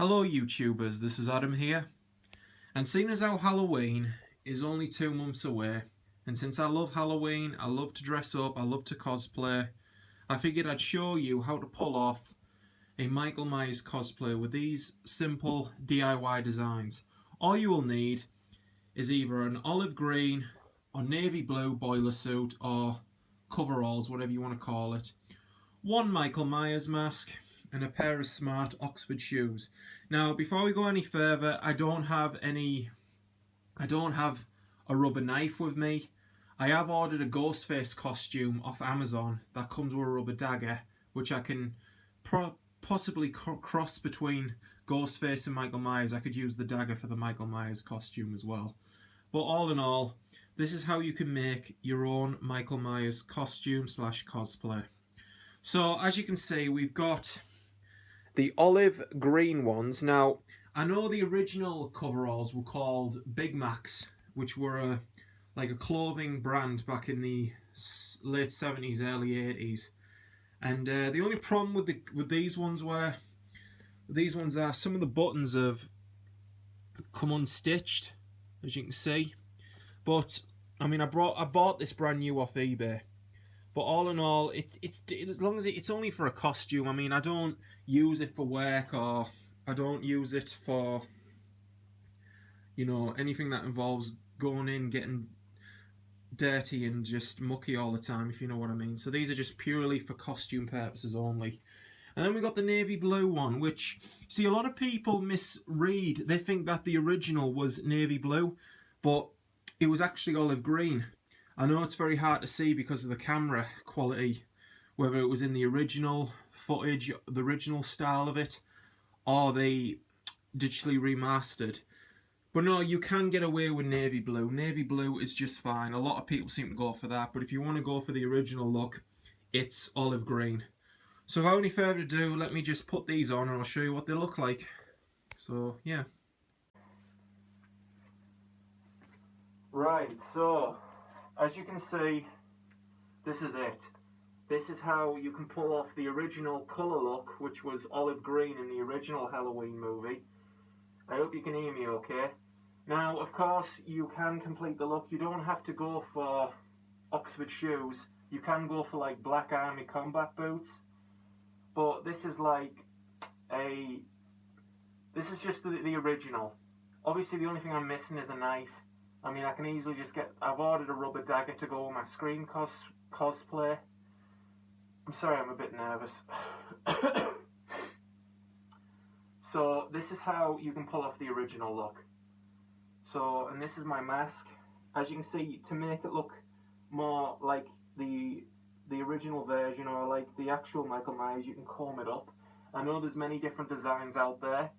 Hello YouTubers, this is Adam here, and seeing as how Halloween is only 2 months away, and since I love Halloween, I love to dress up, I love to cosplay, I figured I'd show you how to pull off a Michael Myers cosplay with these simple DIY designs. All you will need is either an olive green or navy blue boiler suit or coveralls, whatever you want to call it, one Michael Myers mask, and a pair of smart Oxford shoes. Now, before we go any further, I don't have a rubber knife with me. I have ordered a Ghostface costume off Amazon that comes with a rubber dagger, which I can possibly cross between Ghostface and Michael Myers. I could use the dagger for the Michael Myers costume as well. But all in all, this is how you can make your own Michael Myers costume slash cosplay. So as you can see, we've got the olive green ones. Now, I know the original coveralls were called Big Macs, which were like a clothing brand back in the late 70s, early 80s. And the only problem with these ones are some of the buttons have come unstitched, as you can see. But I mean, I bought this brand new off eBay. But all in all, it's as long as it's only for a costume. I mean, I don't use it for work, or I don't use it for, you know, anything that involves going in, getting dirty and just mucky all the time, if you know what I mean. So these are just purely for costume purposes only. And then we got the navy blue one, which, see, a lot of people misread. They think that the original was navy blue, but it was actually olive green. I know it's very hard to see because of the camera quality, whether it was in the original footage, the original style of it, or they digitally remastered. But no, you can get away with navy blue. Navy blue is just fine. A lot of people seem to go for that, but if you want to go for the original look, it's olive green. So without any further ado, let me just put these on and I'll show you what they look like. So, yeah. Right, so as you can see, this is it. This is how you can pull off the original colour look, which was olive green in the original Halloween movie. I hope you can hear me okay. Now, of course, you can complete the look. You don't have to go for Oxford shoes. You can go for like Black Army combat boots. But this is like this is just the original. Obviously, the only thing I'm missing is a knife. I mean, I can easily just I've ordered a rubber dagger to go with my Scream cosplay. I'm sorry, I'm a bit nervous. So, this is how you can pull off the original look. So, and this is my mask. As you can see, to make it look more like the original version, or like the actual Michael Myers, you can comb it up. I know there's many different designs out there.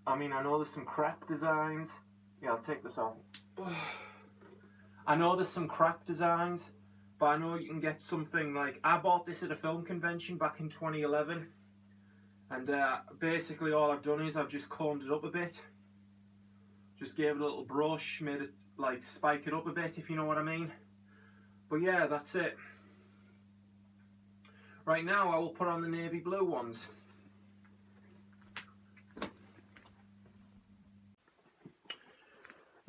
I mean, I know there's some crap designs. Yeah, I'll take this off. I know there's some crap designs, but I know you can get something like, I bought this at a film convention back in 2011, and basically all I've done is I've just combed it up a bit, just gave it a little brush, made it like spike it up a bit, if you know what I mean. But yeah, that's it. Right now I will put on the navy blue ones.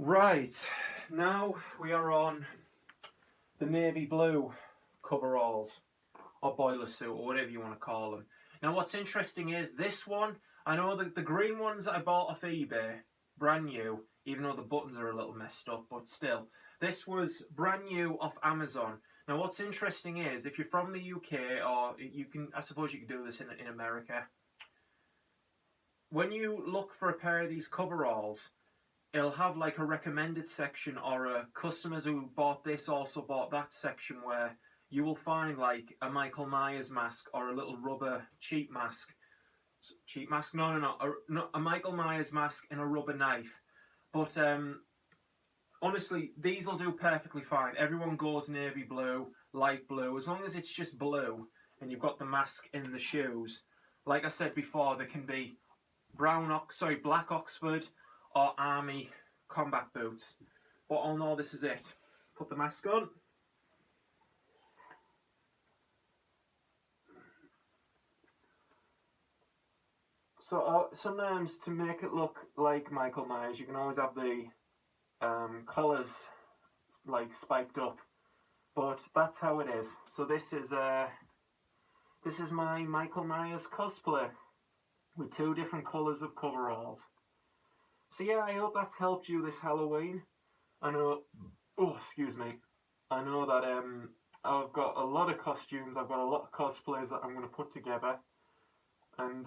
Right, now we are on the navy blue coveralls, or boiler suit, or whatever you want to call them. Now what's interesting is this one, I know that the green ones I bought off eBay, brand new, even though the buttons are a little messed up, but still. This was brand new off Amazon. Now what's interesting is, if you're from the UK, or you can, I suppose you can do this in America, when you look for a pair of these coveralls, it'll have like a recommended section, or a customers who bought this also bought that section, where you will find like a Michael Myers mask or a little rubber cheap mask. Cheap mask? No. A Michael Myers mask and a rubber knife. But honestly, these will do perfectly fine. Everyone goes navy blue, light blue, as long as it's just blue and you've got the mask in the shoes. Like I said before, there can be black Oxford or army combat boots. But all in all, this is it. Put the mask on. So sometimes to make it look like Michael Myers, you can always have the collars like spiked up, but that's how it is. So this is my Michael Myers cosplay with two different colours of coveralls. So yeah, I hope that's helped you this Halloween. I know, oh excuse me, I know that I've got a lot of costumes, I've got a lot of cosplays that I'm going to put together, and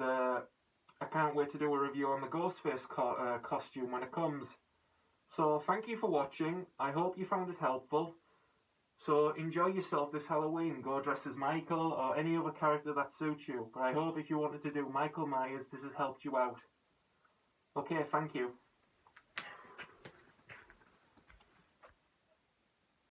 I can't wait to do a review on the Ghostface costume when it comes. So thank you for watching, I hope you found it helpful. So enjoy yourself this Halloween, go dress as Michael or any other character that suits you. But I hope if you wanted to do Michael Myers, this has helped you out. Okay, thank you.